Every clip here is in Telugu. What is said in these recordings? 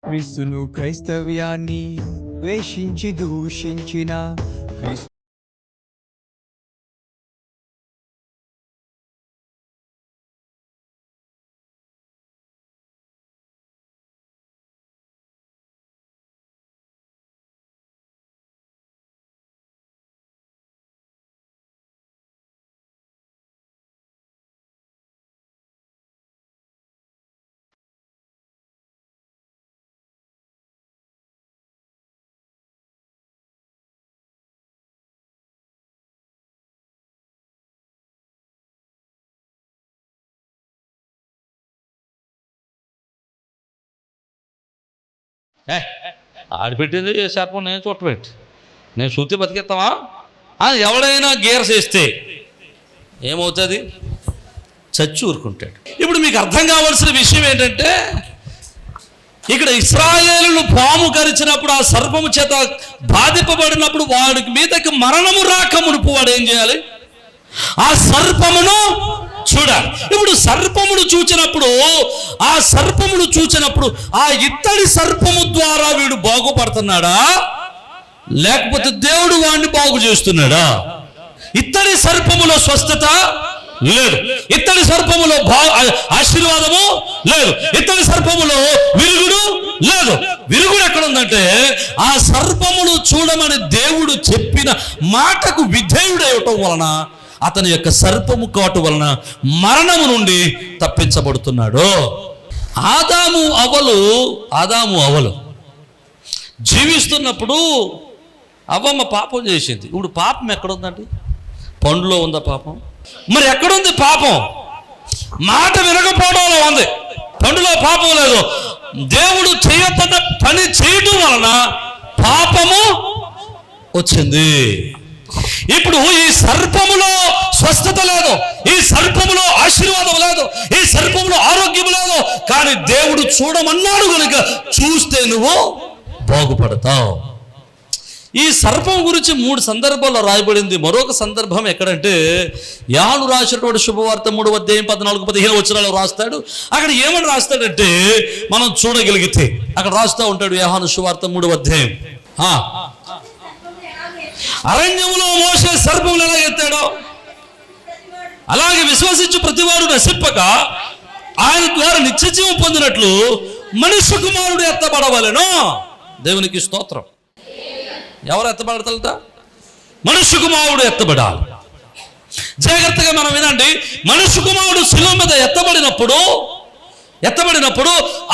క్రీస్తును క్రైస్తవ్యాన్ని ద్వేషించి దూషించిన క్రీస్తు ఆడిపెట్టింది సర్పం నేను చుట్టపెట్టి నేను శుద్ధి బతికేస్తావా అని ఎవడైనా గీర చేస్తే ఏమవుతుంది? చచ్చి ఊరుకుంటాడు. ఇప్పుడు మీకు అర్థం కావాల్సిన విషయం ఏంటంటే, ఇక్కడ ఇశ్రాయేలును పాము కరిచినప్పుడు ఆ సర్పము చేత బాధింపబడినప్పుడు వాడికి మీదకి మరణము రాకమునుపు వాడు ఏం చేయాలి? ఆ సర్పమును చూడాలి. ఇప్పుడు సర్పమును చూచినప్పుడు ఆ ఇత్తడి సర్పము ద్వారా వీడు బాగుపడుతున్నాడా, లేకపోతే దేవుడు వాడిని బాగు చేస్తున్నాడా? ఇత్తడి సర్పములో స్వస్థత లేదు, ఇత్తడి సర్పములో ఆశీర్వాదము లేదు, ఇత్తడి సర్పములో విరుగుడు లేదు. విరుగుడు ఎక్కడుందంటే ఆ సర్పమును చూడమని దేవుడు చెప్పిన మాటకు విధేయుడవటం వలన అతని యొక్క సర్పము కాటు వలన మరణము నుండి తప్పించబడుతున్నాడు. ఆదాము అవలు జీవిస్తున్నప్పుడు అవ్వమ్మ పాపం చేసింది. ఇప్పుడు పాపం ఎక్కడుందండి? పండులో ఉందా పాపం? మరి ఎక్కడుంది పాపం? మాట వినకపోవడంలో ఉంది. పండులో పాపం లేదు. దేవుడు చేయబడ్డ పని చేయడం వలన పాపము వచ్చింది. ఇప్పుడు ఈ సర్పములో స్వస్థత లేదు, ఈ సర్పములో ఆశీర్వాదం లేదు, ఈ సర్పములో ఆరోగ్యం లేదు. కానీ దేవుడు చూడమన్నాడు కనుక చూస్తే నువ్వు బాగుపడతావు. ఈ సర్పం గురించి 3 సందర్భాల్లో రాయబడింది. మరొక సందర్భం ఎక్కడంటే, యోహాను రాసినటువంటి శుభవార్త 3:14-15 వచనాలు రాస్తాడు. అక్కడ ఏమని రాస్తాడంటే, మనం చూడగలిగితే అక్కడ రాస్తూ ఉంటాడు. యోహాను శుభవార్త 3వ అధ్యాయం. అరణ్యములో మోసే సర్పములు ఎలా ఎత్తాడో అలాగే విశ్వసించు ప్రతివాడు నశింపక ఆయన ద్వారా నిత్యజీవం పొందినట్లు మనుష్య కుమారుడు ఎత్తబడవలెను. దేవునికి స్తోత్రం. ఎవరు ఎత్తబడతారట? మనుష్య కుమారుడు ఎత్తబడాలి. జాగ్రత్తగా మనం వినండి. మనుష్య కుమారుడు శిలువ మీద ఎత్తబడినప్పుడు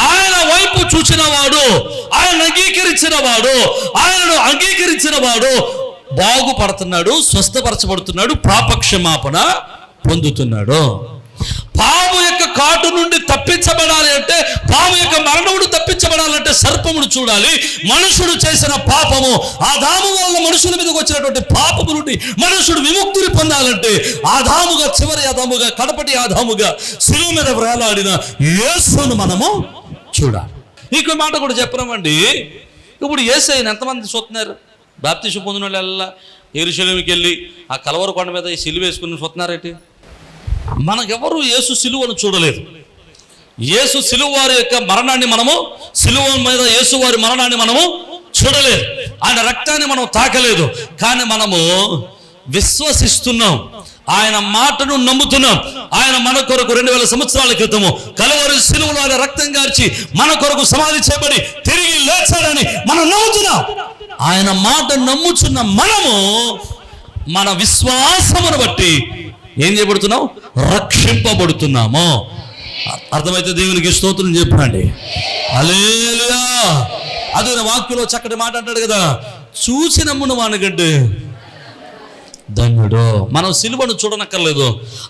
ఆయన వైపు చూసిన వాడు, ఆయనను అంగీకరించిన వాడు బాగుపడుతున్నాడు, స్వస్థపరచబడుతున్నాడు, పాపక్షమాపణ పొందుతున్నాడు. పాము యొక్క కాటు నుండి తప్పించబడాలి అంటే, పాము యొక్క మరణముడు తప్పించబడాలంటే సర్పమును చూడాలి. మనుషుడు చేసిన పాపము, ఆదాము వల్ల మనుషుల మీదకి వచ్చినటువంటి పాపము నుండి మనుషుడు విముక్తిని పొందాలంటే ఆదాముగా, చివరి ఆదాముగా, కడపటి ఆదాముగా శిలువ మీద వేలాడిన యేసును మనము చూడాలి. ఇంకో మాట కూడా చెప్పినామండి. ఇప్పుడు యేసయ్యను ఎంతమంది చూస్తున్నారు? బాప్తిసం పొందిన వాళ్ళు యెరూషలేముకి వెళ్ళి ఆ కలవర కొండ మీద ఈ సిలువ వేసుకుని చూస్తున్నారేంటి? మనకెవరు యేసు సిలువను చూడలేదు. యేసు సిలువ వారి యొక్క మరణాన్ని మనము, సిలువ మీద యేసు వారి మరణాన్ని మనము చూడలేదు. ఆయన రక్తాన్ని మనం తాకలేదు. కానీ మనము విశ్వసిస్తున్నాం, ఆయన మాటను నమ్ముతున్నాం. ఆయన మన కొరకు 2000 సంవత్సరాల క్రితము కలవరి సిలువలో ఆయన రక్తం గార్చి మన కొరకు సమాధి చేయబడి తిరిగి లేచాడని మనం నమ్ముతున్నాం. ఆయన మాట నమ్ముచున్న మనము మన విశ్వాసమును బట్టి ఏం చేయబడుతున్నాం? రక్షింపబడుతున్నాము. అర్థమైతే దేవునికి స్తోత్రం చెప్పండి. హల్లెలూయా. అదే వాక్యంలో చక్కటి మాట అంటాడు కదా, చూసి నమ్మును వానికంటే ధన్యుడు. మనం సిలువను చూడనక్కర్లేదు.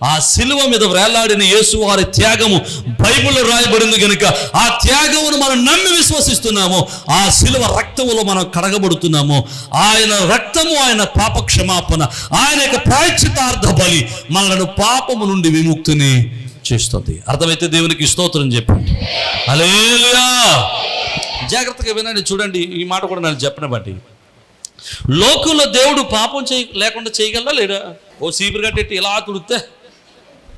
ఆ సిలువ మీద వేలాడిన యేసు వారి త్యాగము బైబిల్లో రాయబడింది కనుక ఆ త్యాగమును మనం నమ్మి విశ్వసిస్తున్నాము. ఆ సిలువ రక్తములో మనం కడగబడుతున్నాము. ఆయన రక్తము, ఆయన పాప క్షమాపణ, ఆయన యొక్క ప్రాయశ్చిత్తార్థ బలి మనలను పాపము నుండి విముక్తిని చేస్తుంది. అర్థమైతే దేవునికి స్తోత్రం చెప్పండి. హల్లెలూయా. జాగ్రత్తగా వినండి, చూడండి. ఈ మాట కూడా నేను చెప్పిన బట్టి, లోకంలో దేవుడు పాపం లేకుండా చేయగలరా లేడా? ఓ సీపురు కట్టెట్టి ఇలా తుడితే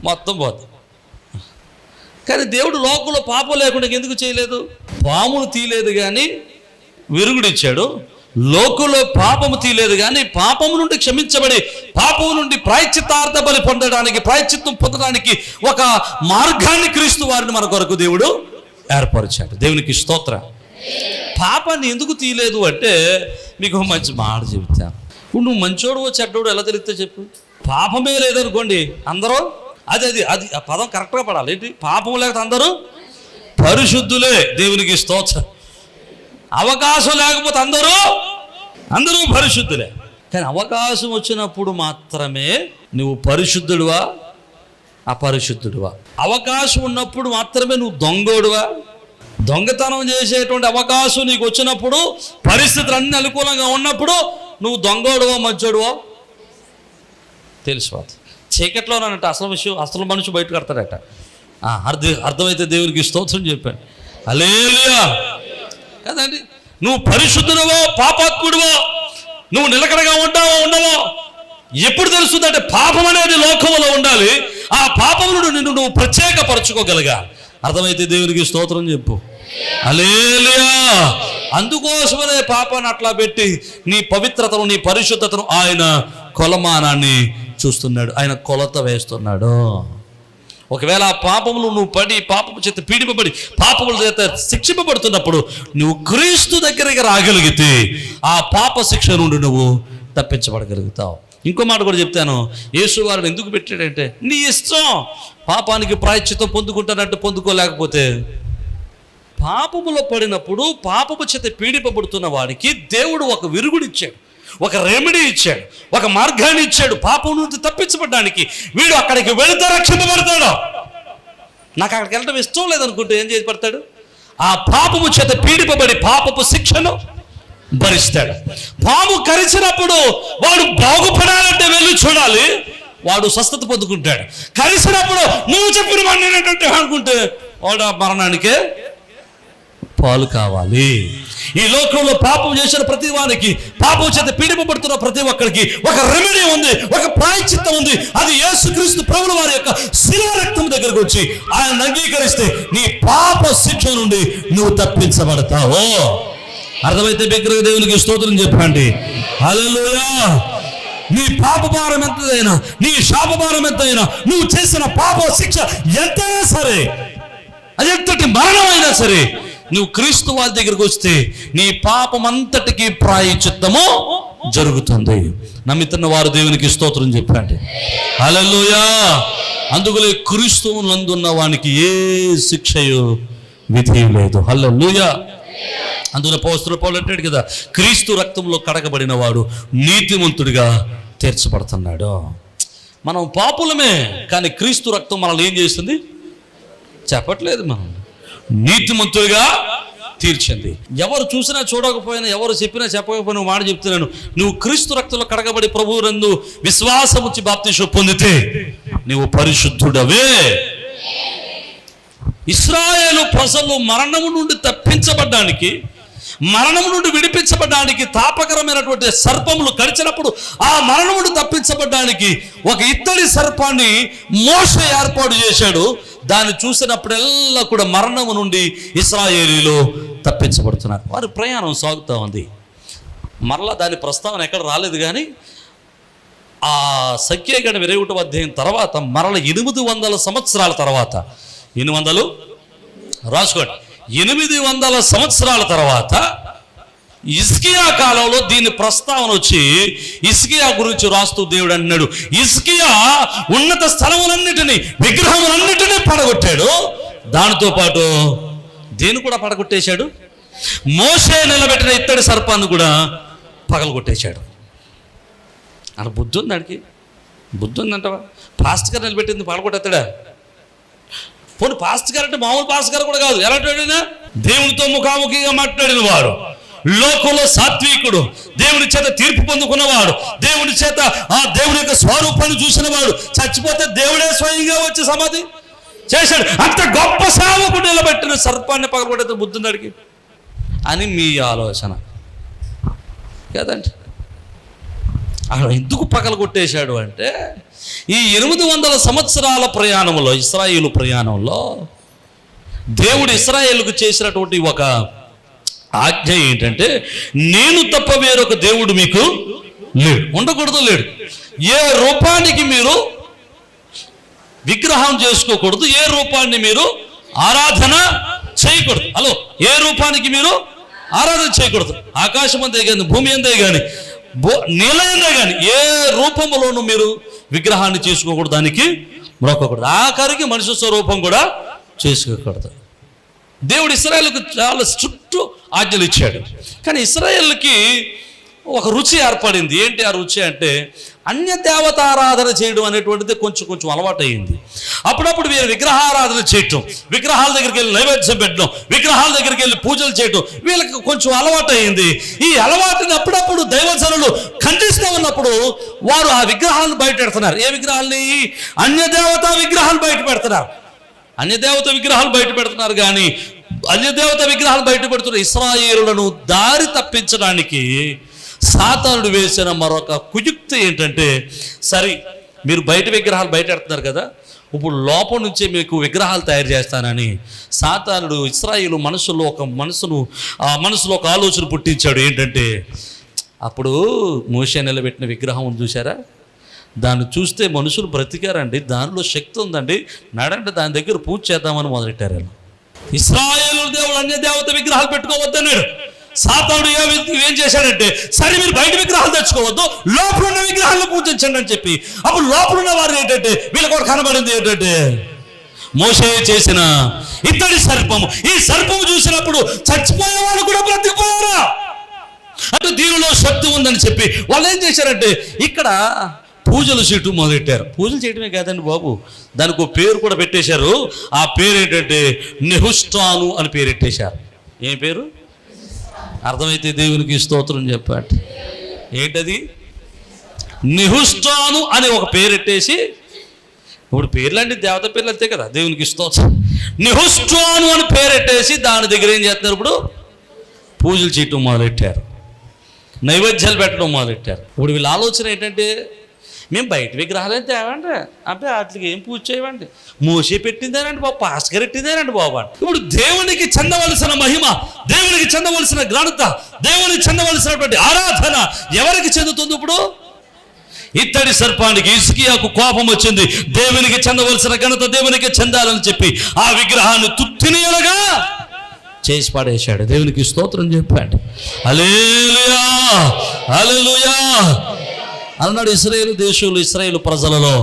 మొత్తం పోతుంది. కానీ దేవుడు లోకంలో పాపం లేకుండా ఎందుకు చేయలేదు? పామును తీయలేదు కానీ విరుగుడిచ్చాడు. లోకంలో పాపము తీయలేదు కానీ పాపము నుండి క్షమించబడి పాపము నుండి ప్రాయశ్చిత్తార్థ బలి పొందడానికి, ప్రాయశ్చిత్తం పొందడానికి ఒక మార్గాన్ని క్రీస్తు వారిని మన కొరకు దేవుడు ఏర్పరిచాడు. దేవునికి స్తోత్రం. పాపాన్ని ఎందుకు తీయలేదు అంటే మీకు మంచి మాట చెబుతాను. ఇప్పుడు నువ్వు మంచోడు చెడ్డోడు ఎలా తెలిస్తే చెప్పు. పాపమే లేదనుకోండి అందరూ అది ఆ పదం కరెక్ట్గా పడాలి. ఏంటి? పాపం లేకపోతే అందరూ పరిశుద్ధులే. దేవునికి స్తోత్రం. అవకాశం లేకపోతే అందరూ పరిశుద్ధులే. కానీ అవకాశం వచ్చినప్పుడు మాత్రమే నువ్వు పరిశుద్ధుడువా అపరిశుద్ధుడువా? అవకాశం ఉన్నప్పుడు మాత్రమే నువ్వు దొంగోడువా? దొంగతనం చేసేటువంటి అవకాశం నీకు వచ్చినప్పుడు, పరిస్థితులు అన్ని అనుకూలంగా ఉన్నప్పుడు నువ్వు దొంగోడువా మంచోడువా తెలుసు. చీకట్లోనంట అసలు విషయం, అసలు మనిషి బయట కడతాడట. అర్థమైతే దేవునికి స్తోత్రం చెప్పాను. హల్లెలూయా. కదండి, నువ్వు పరిశుద్ధుడవో పాపాత్ముడువో, నువ్వు నిలకడగా ఉంటావో ఉండవో ఎప్పుడు తెలుస్తుందంటే పాపం అనేది లోకంలో ఉండాలి. ఆ పాపం నుండి నిన్ను నువ్వు ప్రత్యేకపరచుకోగలగాలి. అర్థమైతే దేవునికి స్తోత్రం చెప్పు. హల్లెలూయా. అందుకోసమనే పాపాన్ని అట్లా పెట్టి నీ పవిత్రతను, నీ పరిశుద్ధతను ఆయన కొలమానాన్ని చూస్తున్నాడు, ఆయన కొలత వేస్తున్నాడు. ఒకవేళ ఆ పాపములు నువ్వు పడి, పాపము చేత పీడింపబడి, పాపముల చేత శిక్షింపబడుతున్నప్పుడు నువ్వు క్రీస్తు దగ్గరికి రాగలిగితే ఆ పాప శిక్ష నుండి నువ్వు తప్పించబడగలుగుతావు. ఇంకో మాట కూడా చెప్తాను. యేసు వారిని ఎందుకు పెట్టాడంటే నీ ఇష్టం. పాపానికి ప్రాయశ్చిత్తం పొందుకుంటానంటే పొందుకోలేకపోతే, పాపములో పడినప్పుడు పాపము చేత పీడింపబడుతున్న వాడికి దేవుడు ఒక విరుగుడిచ్చాడు, ఒక రెమెడీ ఇచ్చాడు, ఒక మార్గాన్ని ఇచ్చాడు. పాపం నుండి తప్పించబడడానికి వీడు అక్కడికి వెళితే రక్షింపబడతాడు. నాకు అక్కడికి వెళ్ళడం ఇష్టం లేదనుకుంటే ఏం చేసి పడతాడు? ఆ పాపము చేత పీడింపబడి పాపపు శిక్షను భరిస్తాడు. పాము కరిచినప్పుడు వాడు బాగుపడాలంటే వెళ్ళి చూడాలి, వాడు స్వస్థత పొందుకుంటాడు. కరిచినప్పుడు నువ్వు చెప్పిన వాడిని ఏంటంటే అనుకుంటే వాడు మరణానికే పాలు కావాలి. ఈ లోకంలో పాపం చేసిన ప్రతి వానికి, పాపం చేత పీడింపబడుతున్న ప్రతి ఒక్కరికి ఒక రెమెడీ ఉంది, ఒక ప్రాయశ్చిత్తం ఉంది. అది యేసుక్రీస్తు ప్రభుల వారి యొక్క శిలువ రక్తం దగ్గరకు వచ్చి ఆయన అంగీకరిస్తే నీ పాప శిక్ష నుండి నువ్వు తప్పించబడతావు. అర్థమైతే బిగ్గరగా దేవునికి స్తోత్రం చెప్పండి. హల్లెలూయా. నీ పాప భారం ఎంతైనా, నీ శాప భారం ఎంతైనా, నువ్వు చేసిన పాప శిక్ష ఎంతైనా సరే, అది ఎంతటి మరణమైనా సరే, నువ్వు క్రీస్తు వారి దగ్గరికి వస్తే నీ పాపం అంతటికి ప్రాయశ్చిత్తము జరుగుతుంది. నమ్ముతున్న వారు దేవునికి స్తోత్రం చెప్పండి. హల్లెలూయా. అందుకనే క్రీస్తువు నందున్న వానికి ఏ శిక్షయు విధి లేదు. హల్లెలూయా. అందులో అపోస్తలుడు పౌలు అంటాడు కదా, క్రీస్తు రక్తంలో కడగబడిన వాడు నీతిమంతుడిగా తీర్చబడుతున్నాడు. మనం పాపులమే, కానీ క్రీస్తు రక్తం మనల్ని ఏం చేస్తుంది చెప్పట్లేదు, మనం నీతిమంతుడిగా తీర్చింది. ఎవరు చూసినా చూడకపోయినా, ఎవరు చెప్పినా చెప్పకపోయినా మాట చెప్తున్నాను, నువ్వు క్రీస్తు రక్తంలో కడగబడి ప్రభువు నందు విశ్వాసం వచ్చి బాప్తిసం పొందితే నువ్వు పరిశుద్ధుడవే. ఇశ్రాయేలు ప్రజలు మరణము నుండి తప్పించబడ్డానికి, మరణం నుండి విడిపించబడ్డానికి తాపకరమైనటువంటి సర్పములు కరిచినప్పుడు ఆ మరణం నుండి తప్పించబడ్డానికి ఒక ఇత్తడి సర్పాన్ని మోషే ఏర్పాటు చేశాడు. దాన్ని చూసినప్పుడల్లా కూడా మరణము నుండి ఇశ్రాయేలీలు తప్పించబడుతున్నారు. వారి ప్రయాణం సాగుతూ ఉంది. మరలా దాని ప్రస్తావన ఎక్కడ రాలేదు. కానీ ఆ సంఖ్యాగణ 21వ అధ్యాయం తర్వాత మరల 800 సంవత్సరాల తర్వాత, 800 రాసుకోండి, 800 సంవత్సరాల తర్వాత హిజ్కియా కాలంలో దీని ప్రస్తావన వచ్చి హిజ్కియా గురించి రాస్తూ దేవుడు అన్నాడు, హిజ్కియా ఉన్నత స్థలములన్నిటినీ, విగ్రహములన్నిటినీ పడగొట్టాడు. దానితో పాటు దేని కూడా పడగొట్టేశాడు, మోషే నిలబెట్టిన ఇత్తడి సర్పాన్ని కూడా పగలగొట్టేశాడు. అలా బుద్ధి ఉంది, దానికి బుద్ధి ఉందంటవా? పాస్ట్ గారు నిలబెట్టింది పగలగొట్టేస్తాడా? పోనీ పాస్ట్ గారు అంటే మామూలు పాస్ట్ గారు కూడా కాదు, ఎలాంటివాడైనా దేవునితో ముఖాముఖిగా మాట్లాడిన వాడు, లోకంలో సాత్వికుడు, దేవుని చేత తీర్పు పొందుకున్నవాడు, దేవుని చేత ఆ దేవుని యొక్క స్వరూపాన్ని చూసిన వాడు, చచ్చిపోతే దేవుడే స్వయంగా వచ్చి సమాధి చేశాడు. అంత గొప్ప సేవకుడు నిలబెట్టిన సర్పాన్ని పగలగొట్టే బుద్ధి ఉందడికి అని మీ ఆలోచన కదండి. అక్కడ ఎందుకు పగలగొట్టేశాడు అంటే, ఈ 800 సంవత్సరాల ప్రయాణంలో, ఇశ్రాయేలు ప్రయాణంలో దేవుడు ఇశ్రాయేలుకు చేసినటువంటి ఒక ఆజ్ఞ ఏంటంటే, నేను తప్ప వేరొక దేవుడు మీకు లేడు, ఉండకూడదు, లేడు. ఏ రూపానికి మీరు విగ్రహం చేసుకోకూడదు, ఏ రూపాన్ని మీరు ఆరాధన చేయకూడదు. హలో, ఏ రూపానికి మీరు ఆరాధన చేయకూడదు. ఆకాశం అంతే కానీ, భూమి అంతే కానీ, నీలయందే కానీ ఏ రూపంలోనూ మీరు విగ్రహాన్ని చేసుకోకూడదు, దానికి మొక్కకూడదు. ఆఖరికి మనిషి స్వరూపం కూడా చేసుకోకూడదు. దేవుడు ఇశ్రాయేలుకు చాలా స్ట్రిక్ట్ ఆజ్ఞలు ఇచ్చాడు. కానీ ఇశ్రాయేలుకి ఒక రుచి ఏర్పడింది. ఏంటి ఆ రుచి అంటే, అన్య దేవతారాధన చేయడం అనేటువంటిది కొంచెం అలవాటు అయ్యింది. అప్పుడప్పుడు వీరు విగ్రహారాధన చేయటం, విగ్రహాల దగ్గరికి వెళ్ళి నైవేద్యం పెట్టడం, విగ్రహాల దగ్గరికి వెళ్ళి పూజలు చేయటం వీళ్ళకి కొంచెం అలవాటు అయ్యింది. ఈ అలవాటుని అప్పుడప్పుడు దైవజనులు ఖండిస్తూ ఉన్నప్పుడు వారు ఆ విగ్రహాలను బయట పెడుతున్నారు. ఏ విగ్రహాలని? అన్యదేవతా విగ్రహాలు బయట పెడుతున్నారు. అన్యదేవత విగ్రహాలు బయట పెడుతున్నారు. కానీ అన్యదేవత విగ్రహాలు బయట పెడుతున్న ఇశ్రాయేలులను దారి తప్పించడానికి సాతానుడు వేసిన మరొక కుయుక్తి ఏంటంటే, సరే మీరు బయట విగ్రహాలు బయట పెడుతున్నారు కదా, ఇప్పుడు లోపల నుంచే మీకు విగ్రహాలు తయారు చేస్తానని సాతానుడు ఇశ్రాయేలు మనసులో ఒక ఆలోచన పుట్టించాడు. ఏంటంటే, అప్పుడు మోషే నిలబెట్టిన విగ్రహం చూసారా, దాన్ని చూస్తే మనుషులు బ్రతికారండి, దానిలో శక్తి ఉందండి, నడంటే దాని దగ్గర పూజ చేద్దామని మొదలెట్టారు. ఇశ్రాయేలు దేవుడు అన్య దేవత విగ్రహాలు పెట్టుకోవద్దన్నాడు. సాతానుడు ఏం చేశాడంటే, సరే మీరు బయట విగ్రహాలు తెచ్చుకోవద్దు, లోపల ఉన్న విగ్రహాలను పూజించండి అని చెప్పి, అప్పుడు లోపల ఉన్న వారు ఏంటంటే, వీళ్ళకి కూడా కనబడింది ఏంటంటే మోషే చేసిన ఇత్తడి సర్పము. ఈ సర్పము చూసినప్పుడు చచ్చిపోయే వాళ్ళు కూడా బ్రతికిపోయారా, అంటే దీనిలో శక్తి ఉందని చెప్పి వాళ్ళు ఏం చేశారంటే, ఇక్కడ పూజలు చేయటం మొదలెట్టారు. పూజలు చేయటమే కాదండి బాబు, దానికి ఒక పేరు కూడా పెట్టేశారు. ఆ పేరు ఏంటంటే నెహుష్టాను అని పేరు పెట్టేశారు. ఏం పేరు? అర్థమైతే దేవునికి స్తోత్రం చెప్పాడు. ఏంటది? నెహుష్టాను అని ఒక పేరు పెట్టేసి, ఇప్పుడు పేర్లంటే దేవత పేర్లు అంతే కదా, దేవునికి స్తోత్రం. నెహుష్టాను అని పేరు పెట్టేసి దాని దగ్గర ఏం చేస్తున్నారు, ఇప్పుడు పూజలు చేయటం మొదలెట్టారు, నైవేద్యాలు పెట్టడం మొదలెట్టారు. ఇప్పుడు వీళ్ళ ఆలోచన ఏంటంటే, మేము బయట విగ్రహాలు తేవండి, అంటే వాటికి ఏం పూజ చేయవండి, మోసే పెట్టిందేనండి బాబు, పాస్టర్ పెట్టిందేనండి బాబు. ఇప్పుడు దేవునికి చెందవలసిన మహిమ, దేవునికి చెందవలసిన ఘనత, దేవునికి చెందవలసినటువంటి ఆరాధన ఎవరికి చెందుతుంది? ఇప్పుడు ఇత్తడి సర్పానికి, హిజ్కియాకు కోపం వచ్చింది. దేవునికి చెందవలసిన ఘనత దేవునికి చెందాలని చెప్పి ఆ విగ్రహాన్ని తుత్తినీయలుగా చేసి పడేశాడు. దేవునికి స్తోత్రం చెప్పాడు. హల్లెలూయా, హల్లెలూయా అన్నాడు. ఇశ్రాయేలు దేశంలో, ఇశ్రాయేలు ప్రజలలో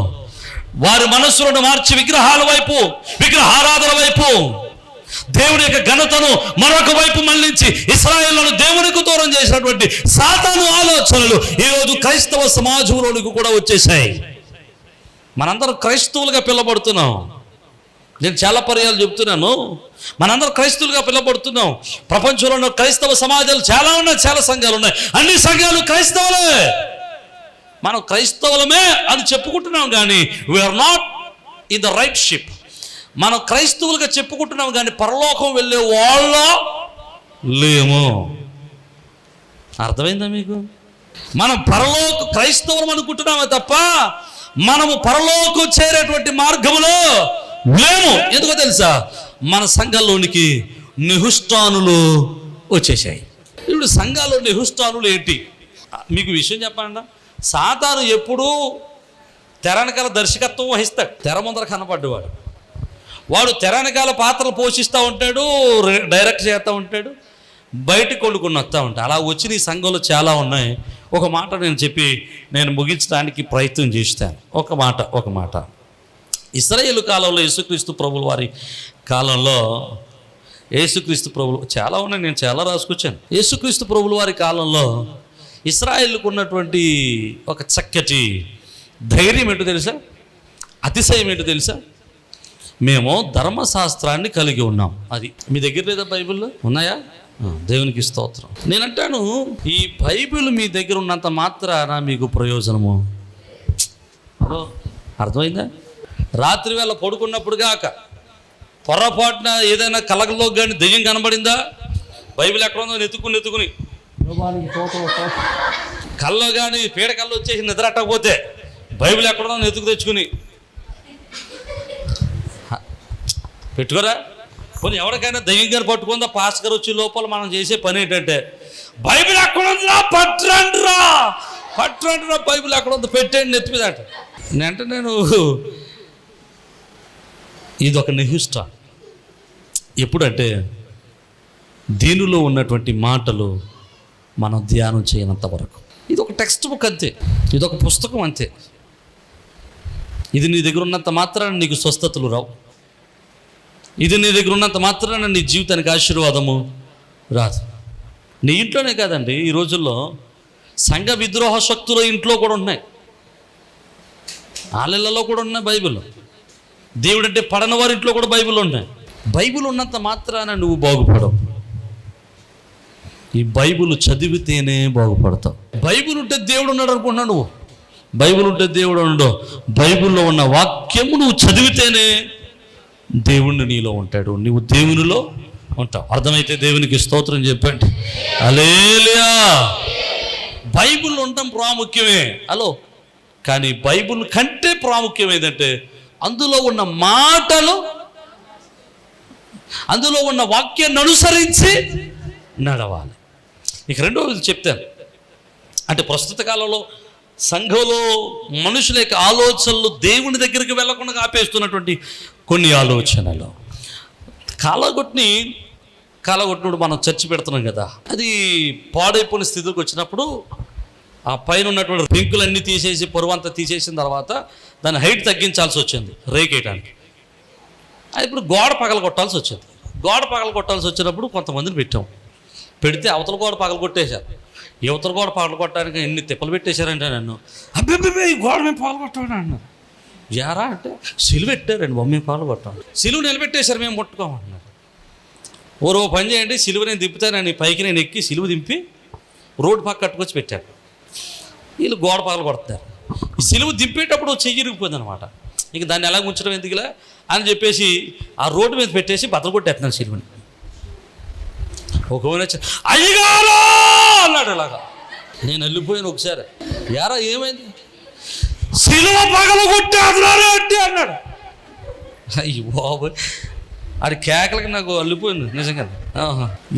వారి మనస్సులను మార్చి విగ్రహాల వైపు, విగ్రహారాధన వైపు, దేవుడి యొక్క ఘనతను మరొక వైపు మళ్లించి ఇశ్రాయేలును దేవునికి దూరం చేసినటువంటి సాతాను ఆలోచనలు ఈరోజు క్రైస్తవ సమాజంలోనికి కూడా వచ్చేసాయి. మనందరం క్రైస్తవులుగా పిలబడుతున్నాం. నేను చాలా పర్యాలు చెప్తున్నాను, మనందరం క్రైస్తవులుగా పిలబడుతున్నాం. ప్రపంచంలో ఉన్న క్రైస్తవ సమాజాలు చాలా ఉన్నాయి, చాలా సంఘాలు ఉన్నాయి, అన్ని సంఘాలు క్రైస్తవులే. మనం క్రైస్తవులమే అని చెప్పుకుంటున్నాం, కానీ we are not in the right ship. మనం క్రైస్తవులుగా చెప్పుకుంటున్నాం, కానీ పరలోకం వెళ్ళే వాళ్ళ లేము. అర్థమైందా మీకు? మనం క్రైస్తవులం అనుకుంటున్నామే తప్ప మనము పరలోకం చేరేటువంటి మార్గములో లేము. ఎందుకో తెలుసా? మన సంఘంలోనికి నెహుష్టానులు వచ్చేసాయి. ఇప్పుడు సంఘాల్లో నెహుష్టానులు ఏంటి మీకు విషయం చెప్పండి. సాతాను ఎప్పుడూ తెరనకాల దర్శకత్వం వహిస్తాడు. తెర ముందర కనపడ్డవాడు, వాడు తెరనకాల పాత్రలు పోషిస్తూ ఉంటాడు, డైరెక్ట్ చేస్తూ ఉంటాడు, బయటికి కొడుకుని వస్తూ ఉంటాడు. అలా వచ్చిన ఈ సంఘంలో చాలా ఉన్నాయి. ఒక మాట నేను చెప్పి నేను ముగించడానికి ప్రయత్నం చేస్తాను. ఒక మాట ఇశ్రాయేలు కాలంలో, యేసుక్రీస్తు ప్రభుల వారి కాలంలో, యేసుక్రీస్తు ప్రభులు చాలా ఉన్నాయి, నేను చాలా రాసుకొచ్చాను. యేసుక్రీస్తు ప్రభుల వారి కాలంలో ఇశ్రాయేలుకు ఉన్నటువంటి ఒక చక్కటి ధైర్యం ఏంటో తెలుసా? అతిశయం ఏంటో తెలుసా? మేము ధర్మశాస్త్రాన్ని కలిగి ఉన్నాం. అది మీ దగ్గర లేదా? బైబిల్లో ఉన్నాయా? దేవునికి స్తోత్రం. నేనంటాను, ఈ బైబిల్ మీ దగ్గర ఉన్నంత మాత్రాన మీకు ప్రయోజనము. అర్థమైందా? రాత్రి వేళ పడుకున్నప్పుడు గాక పొరపాటున ఏదైనా కలగలో కానీ దెయ్యం కనబడిందా? బైబిల్ ఎక్కడ ఉందో నెత్తుకుని కల్లో కానీ పీడకల్లో వచ్చేసి నిద్రట్టకపోతే బైబిల్ ఎక్కడో నెత్తుకు తెచ్చుకుని పెట్టుకోరా. కొన్ని ఎవరికైనా దయ్యం గారు పట్టుకుందా పాస్ గారు వచ్చే లోపల మనం చేసే పని ఏంటంటే బైబిల్ ఎక్కడ ఉందిరా పట్టండిరా బైబిల్ ఎక్కడ ఉందో పెట్టండి నెత్తి మీద అంటే నేను ఇది ఒక నిహిష్ట. ఎప్పుడంటే దీనిలో ఉన్నటువంటి మాటలు మనం ధ్యానం చేయనంత వరకు. ఇది ఒక టెక్స్ట్ బుక్ అంతే, ఇది ఒక పుస్తకం అంతే. ఇది నీ దగ్గర ఉన్నంత మాత్రాన నీకు స్వస్థతలు రావు. ఇది నీ దగ్గర ఉన్నంత మాత్రాన నీ జీవితానికి ఆశీర్వాదము రాదు. నీ ఇంట్లోనే కాదండి, ఈ రోజుల్లో సంఘ విద్రోహ శక్తులు ఇంట్లో కూడా ఉన్నాయి, ఆలయాలలో కూడా ఉన్నాయి బైబిల్. దేవుడు అంటే పడని వారి ఇంట్లో కూడా బైబిల్ ఉన్నాయి. బైబిల్ ఉన్నంత మాత్రాన నువ్వు బాగుపడవు. ఈ బైబిల్ చదివితేనే బాగుపడతావు. బైబిల్ ఉంటే దేవుడు ఉన్నాడు అనుకున్నావు నువ్వు. బైబిల్ ఉంటే దేవుడు ఉండవు. బైబిల్లో ఉన్న వాక్యము నువ్వు చదివితేనే దేవుణ్ణి నీలో ఉంటాడు, నువ్వు దేవునిలో ఉంటావు. అర్థమైతే దేవునికి స్తోత్రం చెప్పండి. హల్లెలూయా. బైబిల్ ఉండటం ప్రాముఖ్యమే, హలో. కానీ బైబిల్ కంటే ప్రాముఖ్యం ఏంటంటే అందులో ఉన్న మాటలు, అందులో ఉన్న వాక్యాన్ని అనుసరించి నడవాలి. ఇక రెండవది చెప్తాను. అంటే ప్రస్తుత కాలంలో సంఘంలో మనుషుల యొక్క ఆలోచనలు దేవుని దగ్గరికి వెళ్లకుండా ఆపేస్తున్నటువంటి కొన్ని ఆలోచనలు. కాలగొట్టినప్పుడు మనం చర్చి పెడుతున్నాం కదా, అది పాడైపోయిన స్థితికి వచ్చినప్పుడు ఆ పైన ఉన్నటువంటి రింకులన్నీ తీసేసి పొరువంతా తీసేసిన తర్వాత దాని హైట్ తగ్గించాల్సి వచ్చింది రేకేయడానికి. ఇప్పుడు గోడ పగలగొట్టాల్సి వచ్చింది. గోడ పగలగొట్టాల్సి వచ్చినప్పుడు కొంతమందిని పెడితే అవతల గోడ పగలగొట్టేశారు. యువతల గోడ పగలగొట్టడానికి ఎన్ని తిప్పలు పెట్టేశారంటే నన్ను, అబ్బే ఈ గోడ మేము పగలగొట్టామని అన్నారు. యారా అంటే సిలువ పెట్టారండి, మేము పగలగొట్టాం. సిలువ నిలబెట్టేశారు, మేము ముట్టుకోమన్నారు. ఓరో పని చేయండి, సిలువ నేను దింపుతానని పైకి నేను ఎక్కి సిలువ దింపి రోడ్డు పక్క కట్టుకొచ్చి పెట్టాను. వీళ్ళు గోడ పగలగొడతారు. ఈ సిలువ దింపేటప్పుడు చెయ్యి ఇరిగిపోయింది అనమాట. ఇక దాన్ని ఎలా ఉంచడం ఎందుకులే అని చెప్పేసి ఆ రోడ్డు మీద పెట్టేసి బద్దలు కొట్టేస్తున్నాను సిలువని. ఒక అయ్యగారు అన్నాడు ఇలాగా. నేను వెళ్ళిపోయాను ఒకసారి. యారా ఏమైంది? సిలువ పగలగొట్టేస్తున్నాడు అంటే అన్నాడు. అయ్యి బాబు, అది కేకలకి నాకు అల్లిపోయింది నిజంగా.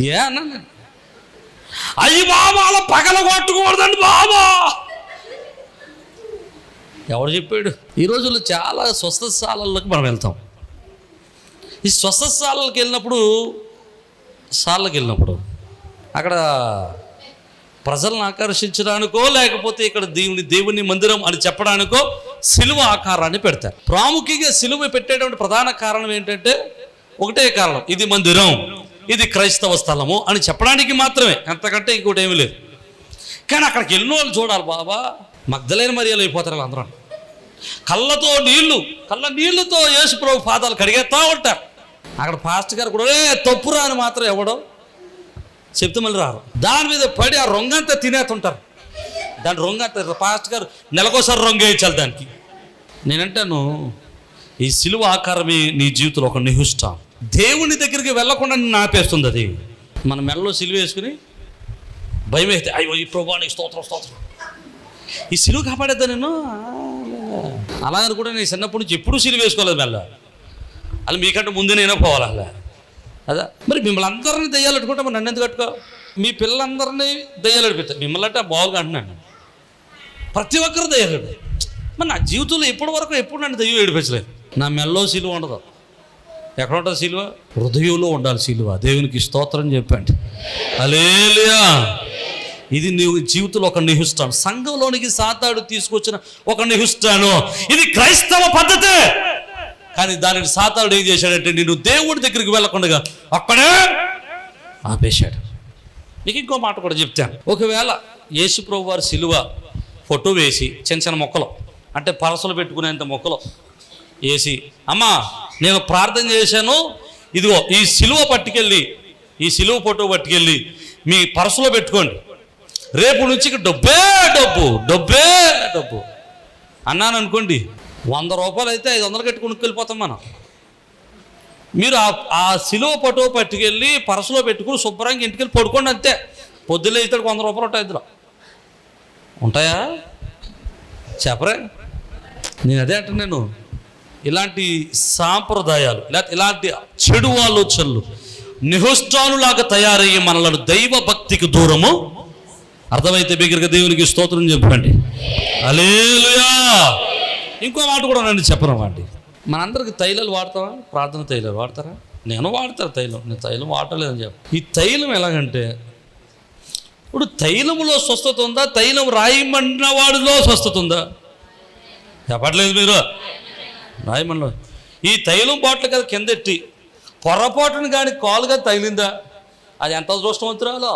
ఏ అన్నా నేను, అయ్యి బాబా అలా పగలగొట్టకూడదండి బాబా. ఎవరు చెప్పాడు? ఈ రోజుల్లో చాలా స్వస్థశాలలోకి మనం వెళ్తాం. ఈ స్వస్థశాలకి వెళ్ళినప్పుడు అక్కడ ప్రజలను ఆకర్షించడానికో లేకపోతే ఇక్కడ దేవుని మందిరం అని చెప్పడానికో సిలువ ఆకారాన్ని పెడతారు. ప్రాముఖ్యంగా సిలువ పెట్టేటువంటి ప్రధాన కారణం ఏంటంటే ఒకటే కారణం, ఇది మందిరం, ఇది క్రైస్తవ స్థలము అని చెప్పడానికి మాత్రమే, అంతకంటే ఇంకోటి ఏమీ లేదు. కానీ అక్కడికి వెళ్ళిన వాళ్ళు చూడాలి బాబా, మగ్దలేని మరియాలు అయిపోతారు అందరూ. కళ్ళ నీళ్లతో యేసు ప్రభు పాదాలు కడిగేస్తూ ఉంటారు. అక్కడ పాస్టర్ గారు కూడా తప్పురా అని మాత్రం ఎవడో చెప్తే మళ్ళీ రారు. దాని మీద పడి ఆ రొంగంతా తినేస్తుంటారు. దాని రొంగంతా పాస్టర్ గారు నెలకోసారి రొంగ వేయించాలి దానికి. నేనంటాను, ఈ సిలువ ఆకారమే నీ జీవితంలో ఒక నిహిష్ట. దేవుని దగ్గరికి వెళ్లకుండా నిన్ను ఆపేస్తుంది. అది మన మెడలో సిలువ వేసుకుని భయం వేస్తే అయ్యో ఈ ప్రభానికి స్తోత్రం ఈ సిలువ కాపాడేద్దా నేను అలాగని కూడా నేను చిన్నప్పటి నుంచి ఎప్పుడూ సిలువ వేసుకోలేదు మెల్ల. అలా మీకంటే ముందు నేనే పోవాలి అలా. అదా మరి మిమ్మల్ని అందరినీ దయ్యాలు పెట్టుకుంటే మరి నన్ను ఎందుకు కట్టుకో? మీ పిల్లలందరినీ దయ్యాలు పెడతారు. మిమ్మల్ని అంటే బాగుగా అంటున్నాను, ప్రతి ఒక్కరు దయ్యాలు. మరి నా జీవితంలో ఎప్పుడు నన్ను దయ్యం ఏడిపించలేదు. నా మెల్లో సిలువ ఉండదు. ఎక్కడ ఉంటుంది సిలువ? హృదయంలో ఉండాలి సిలువ. దేవునికి స్తోత్రం చెప్పండి. హల్లెలూయా. ఇది నీ జీవితంలో ఒక నిహిష్టాను. సంఘంలోనికి సాతాడు తీసుకొచ్చిన ఒక నిహిష్టాను. ఇది క్రైస్తవ పద్ధతే. కానీ దానిని సాతాడు ఏం చేశాడంటే నేను దేవుడి దగ్గరికి వెళ్ళకుండా అక్కడే ఆపేశాడు. నీకు ఇంకో మాట కూడా చెప్తాను. ఒకవేళ యేసు ప్రభు వారి సిలువ ఫోటో వేసి చిన్న మొక్కలు అంటే పరసలు పెట్టుకునేంత మొక్కలు వేసి, అమ్మా నేను ప్రార్థన చేశాను, ఇదిగో ఈ సిలువ ఫోటో పట్టుకెళ్ళి మీ పరసలో పెట్టుకోండి, రేపు నుంచి డబ్బే డబ్బు అన్నాను అనుకోండి, 100 రూపాయలు అయితే 500 కట్టి కొనుక్కెళ్ళిపోతాం మనం. మీరు ఆ సిలువ ఫోటో పట్టుకెళ్ళి పరసలో పెట్టుకుని శుభ్రంగా ఇంటికి వెళ్ళి పడుకోండి అంతే. పొద్దున్న అయితే 100 రూపాయలు ఉంటాయి. ఇద్దరు ఉంటాయా చెప్పరే? నేను అదే అంటున్నాను. ఇలాంటి సాంప్రదాయాలు ఇలాంటి చెడు ఆలోచనలు నిహుష్టానులాగా తయారయ్యి మనలను దైవ భక్తికి దూరము. అర్థమైతే బిగ్గరగా దేవునికి స్తోత్రం చెప్పండి. హల్లెలూయా. ఇంకో మాట కూడా నన్ను చెప్పనవ్వండి. మనందరికి తైలాలు వాడతారా? ప్రార్థన తైలాలు వాడతారా? నేను వాడతాను తైలం. నేను తైలం వాడలేదని చెప్పి. ఈ తైలం ఎలాగంటే, ఇప్పుడు తైలములో స్వస్థత ఉందా? తైలం రాయమన్న వాడిలో స్వస్థత ఉందా? చెప్పట్లేదు మీరు. రాయమన్నలో ఈ తైలం బాటిల్ కదా కిందెట్టి పొరపాటును కానీ కాలుగా తగిలిందా, అది ఎంత దృష్టవంతురాలో.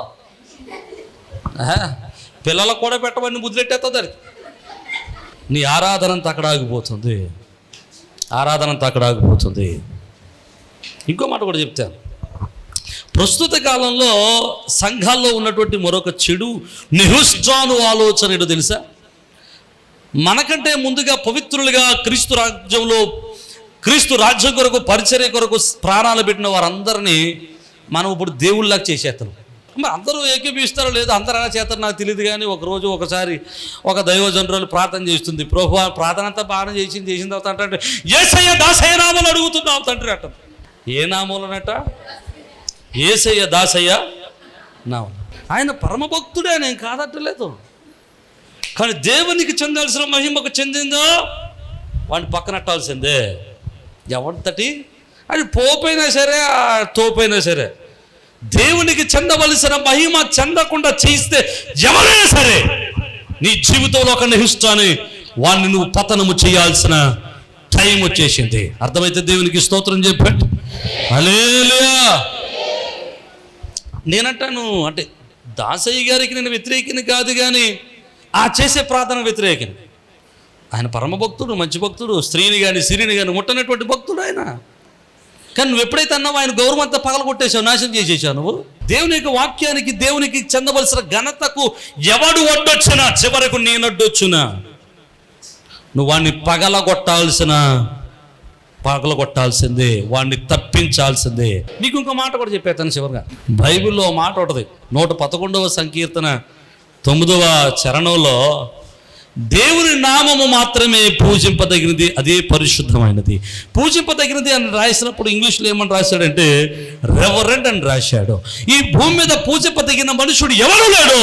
పిల్లలకు కూడా పెట్టమని ముద్దులెట్టేస్తుంది దానికి. నీ ఆరాధన అంతా అక్కడ ఆగిపోతుంది. ఆరాధన అంతా అక్కడ ఆగిపోతుంది. ఇంకో మాట కూడా చెప్తాను. ప్రస్తుత కాలంలో సంఘాల్లో ఉన్నటువంటి మరొక చెడు నిహుష్టాను ఆలోచన ఏంటో తెలుసా? మనకంటే ముందుగా పవిత్రులుగా క్రీస్తు రాజ్యం కొరకు పరిచర్య కొరకు ప్రాణాలు పెట్టిన వారందరినీ మనం ఇప్పుడు దేవుళ్ళకి చేసేస్తాం. మరి అందరూ ఏకీపిస్తారో లేదో, అందరూ ఎలా చేస్తారో నాకు తెలియదు. కానీ ఒకసారి ఒక దైవజనురాలు ప్రార్థన చేస్తుంది. ప్రభువా, ప్రార్థన అంతా బాగా చేసిన తర్వాత అంటే యేసయ్య దాసయ్య నామలు అడుగుతున్నావు తండ్రి అంట. ఏ నామూలనట? యేసయ్య దాసయ్య నామం. ఆయన పరమభక్తుడే, నేను కాదట్టలేదు. కానీ దేవునికి చెందాల్సిన మహిమకు చెందిందో వాడిని పక్కనట్టాల్సిందే. ఎవరితటి అది పోపైనా సరే తోపైనా సరే, దేవునికి చెందవలసిన మహిమ చెందకుండా చేస్తే ఎవరైనా సరే నీ జీవితంలో ఒక నిహిష్టాన్ని వాడిని నువ్వు పతనము చేయాల్సిన టైం వచ్చేసింది. అర్థమైతే దేవునికి స్తోత్రం చెప్పండి. హల్లెలూయా. నేనంటాను, అంటే దాసయ్య గారికి నేను వ్యతిరేకిని కాదు, కానీ ఆ చేసే ప్రార్థన వ్యతిరేకిని. ఆయన పరమభక్తుడు, మంచి భక్తుడు, స్త్రీని కానీ సిరిని కానీ ముట్టనటువంటి భక్తుడు ఆయన. కానీ నువ్వు ఎప్పుడైతే అన్నావు ఆయన గౌరవం అంతా పగల కొట్టేశావు, నాశనం చేసేసావు నువ్వు. దేవుని యొక్క వాక్యానికి, దేవునికి చెందవలసిన ఘనతకు ఎవడు అడ్డొచ్చినా చివరకు నేనడ్డొచ్చునా, నువ్వు వాడిని పగలగొట్టాల్సిందే, వాడిని తప్పించాల్సిందే. నీకు ఇంకో మాట కూడా చెప్పేస్తాను చివరిగా. బైబిల్లో మాట ఉంటుంది, 111వ సంకీర్తన 9వ చరణంలో, దేవుని నామము మాత్రమే పూజింపదగినది, అదే పరిశుద్ధమైనది. పూజింపదగినది అని రాసినప్పుడు ఇంగ్లీష్లో ఏమని రాశాడంటే రెవరెండ్ అని రాశాడు. ఈ భూమి మీద పూజింపదగిన మనుషుడు ఎవరు లేడు,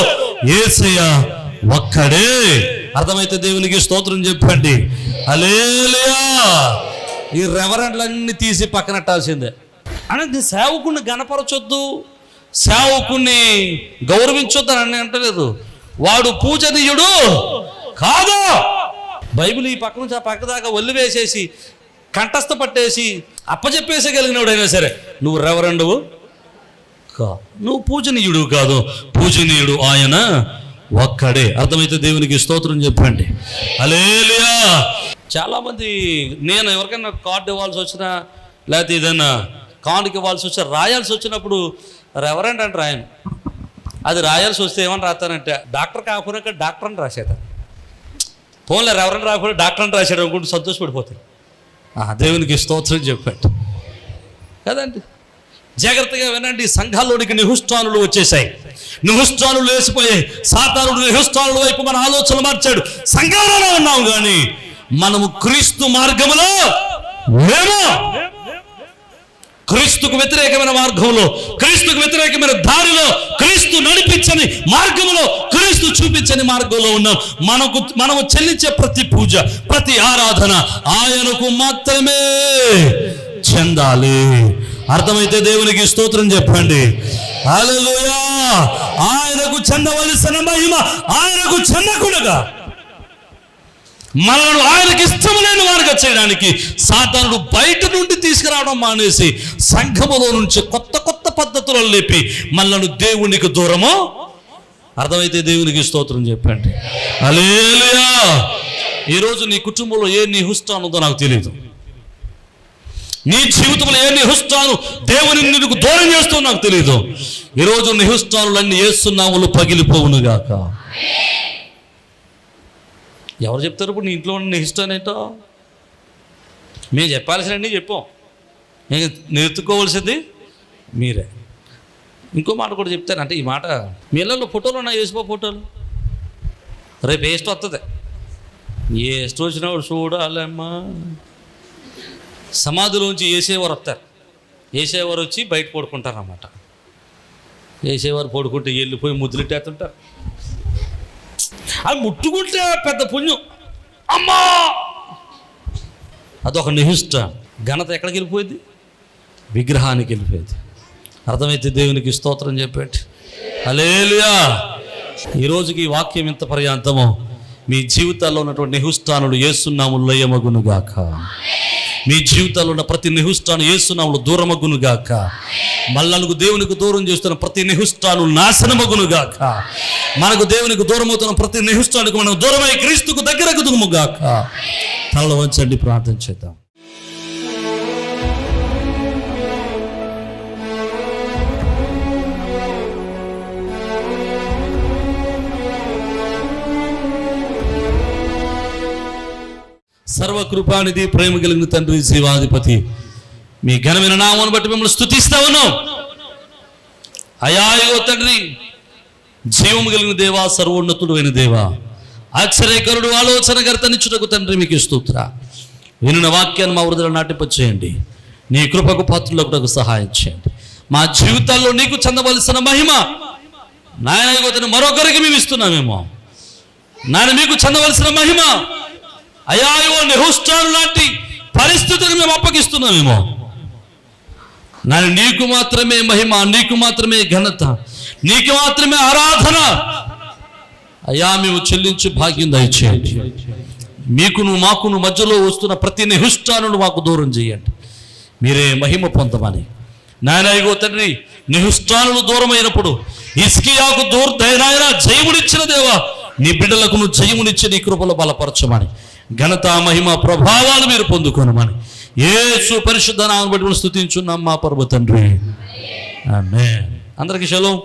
యేసయ్య ఒక్కడే. అర్థమైతే దేవునికి స్తోత్రం చెప్పండి. హల్లెలూయా. ఈ రెవరెండ్లన్నీ తీసి పక్కనట్టాల్సిందే. అంటే సేవకుడిని గణపరచొద్దు, సేవకుణ్ణి గౌరవించొద్దు అని అంటలేదు. వాడు పూజనీయుడు కాదు. బైబిల్ ఈ పక్క నుంచి ఆ పక్క దాకా ఒళ్ళు వేసేసి కంఠస్థ పట్టేసి అప్పచెప్పేసగలిగినవాడు అయినా సరే నువ్వు రెవరెండువు కాదు, నువ్వు పూజనీయుడు కాదు. పూజనీయుడు ఆయన ఒక్కడే. అర్థమైతే దేవునికి స్తోత్రం చెప్పండి. హల్లెలూయా. చాలామంది నేను ఎవరికైనా కార్డు ఇవ్వాల్సి వచ్చినా, లేకపోతే ఏదైనా కానుక ఇవ్వాల్సి వచ్చినా, రాయాల్సి వచ్చినప్పుడు రెవరెండ్ అంటే రాయను. అది రాయాల్సి వస్తే ఏమని రాస్తానంటే డాక్టర్ కాకపోయినా డాక్టర్ అని రాసేదా. ఫోన్లో రెవరెండ్ రాకపోతే డాక్టర్ అని రాశాడు అనుకుంటూ సంతోషపడిపోతాయి. దేవునికి స్తోత్రం చెప్పండి కదండి. జాగ్రత్తగా వినండి. సంఘాల్లోనికి నిహుష్టానులు వచ్చేసాయి, నిహుష్టానులు వేసిపోయాయి. సాతానుడు నిహుష్టానుల వైపు మన ఆలోచన మార్చాడు. సంఘాలలో ఉన్నాం కానీ మనము క్రీస్తు మార్గములో లేము. క్రీస్తుకు వ్యతిరేకమైన మార్గంలో, క్రీస్తుకు వ్యతిరేకమైన దారిలో, క్రీస్తు నడిపించని మార్గంలో, క్రీస్తు చూపించని మార్గంలో ఉన్నాం. మనము చెల్లించే ప్రతి పూజ, ప్రతి ఆరాధన ఆయనకు మాత్రమే చెందాలి. అర్థమైతే దేవునికి స్తోత్రం చెప్పండి. హల్లెలూయా. ఆయనకు చెందవలసిన మహిమ ఆయనకు చెందకుండా మనల్ని ఆయనకి ఇష్టం లేని వారుగా చేయడానికి సాతానుడు బయట నుండి తీసుకురావడం మానేసి సంఘములో నుంచి కొత్త కొత్త పద్ధతులను లేపి మనల్ని దేవునికి దూరము. అర్థమైతే దేవునికి స్తోత్రం చెప్పండి. హల్లెలూయా. ఈరోజు నీ కుటుంబంలో ఏ నిహుష్టాను ఉందో నాకు తెలియదు. నీ జీవితంలో ఏ నిహుష్టాను దేవుని నీకు దూరం చేస్తూ నాకు తెలియదు. ఈరోజు నిహుష్టానులన్నీ యేసు నామములో పగిలిపోవునుగాక. ఎవరు చెప్తారు ఇప్పుడు నీ ఇంట్లో ఉన్న నిహిష్టాన్ని ఏంటో? మేము చెప్పాల్సినవన్నీ చెప్పాం, మేము నేర్చుకోవాల్సింది మీరే. ఇంకో మాట కూడా చెప్తాను. అంటే ఈ మాట మీ ఇళ్ళల్లో ఫోటోలు ఉన్నాయి, వేసిపో ఫోటోలు. రేపు వేస్ట్ వస్తుంది. వేస్ట్ వచ్చినప్పుడు చూడాలమ్మా. సమాధిలోంచి వేసేవారు వస్తారు. వేసేవారు వచ్చి బయట పడుకుంటారు అన్నమాట. వేసేవారు పడుకుంటే వెళ్ళిపోయి ముద్దులెట్టేస్తుంటారు. అది ముట్టుకుంటే పెద్ద పుణ్యం. అమ్మా, అదొక నిహిష్ట. ఘనత ఎక్కడికి వెళ్ళిపోయింది? విగ్రహానికి వెళ్ళిపోయింది. అర్థమైతే దేవునికి స్తోత్రం చెప్పండి. హల్లెలూయా. ఈరోజుకి ఈ వాక్యం ఇంత పర్యాంతమో మీ జీవితాల్లో ఉన్నటువంటి నిహుష్టానులు యేసునామములో లయమగునుగాక. మీ జీవితాల్లో ఉన్న ప్రతి నిహుష్టాను యేసునామములో దూరమగునుగాక. మళ్ళకు దేవునికి దూరం చేస్తున్న ప్రతి నిహుష్టాను నాశనమగునుగాక. మనకు దేవునికి దూరం అవుతున్న ప్రతి నిహుష్టానికి మనం దూరమై క్రీస్తుకు దగ్గరకు దుముగాక. తలలో వంచండి, ప్రార్థన చేద్దాం. సర్వకృపానిధి, ప్రేమ కలిగిన తండ్రి, జీవాధిపతి, మీ ఘనమైన నామమును బట్టి మిమ్మల్ని స్తుతిస్తా ఉన్నాం. అయాయో తండ్రి, జీవము కలిగిన దేవా, సర్వోన్నతుడు అయిన దేవా, ఆశ్చర్యకరుడు, ఆలోచనకర్త నిచ్చుటకు తండ్రి మీకు స్తుతురా. వినిన వాక్యాన్ని మా హృదయంలో నాటింపచేయండి. నీ కృపకు పాత్రులకు సహాయం చేయండి. మా జీవితాల్లో నీకు చెందవలసిన మహిమ నాయన మరొకరికి మేము ఇస్తున్నామేమో. నాయన మీకు చెందవలసిన మహిమ అయాయో నిహుష్టాను లాంటి పరిస్థితులకు మేము అప్పగిస్తున్నామేమో. నాయన నీకు మాత్రమే మహిమ, నీకు మాత్రమే ఘనత, నీకు మాత్రమే ఆరాధన అయా మేము చెల్లించి భాగ్యం దయచేయండి. మీకును మాకును మధ్యలో వస్తున్న ప్రతి నిహుష్టాను మాకు దూరం చేయండి. మీరే మహిమ పొందమని నాయన ఇగో తండ్రి, నిహుష్టానులు దూరమైనప్పుడు హిజ్కియాకు నాయన జయమునిచ్చిన దేవా, నీ బిడ్డలకు నువ్వు జయమునిచ్చి నీ కృపలో బలపరచమని, ఘనత మహిమ ప్రభావాలు మీరు పొందుకోనమని యేసు పరిశుద్ధ నామమును బట్టి స్తుతించున్నాం మా పరమ తండ్రి. ఆమేన్. అందరికీ షలోమ్.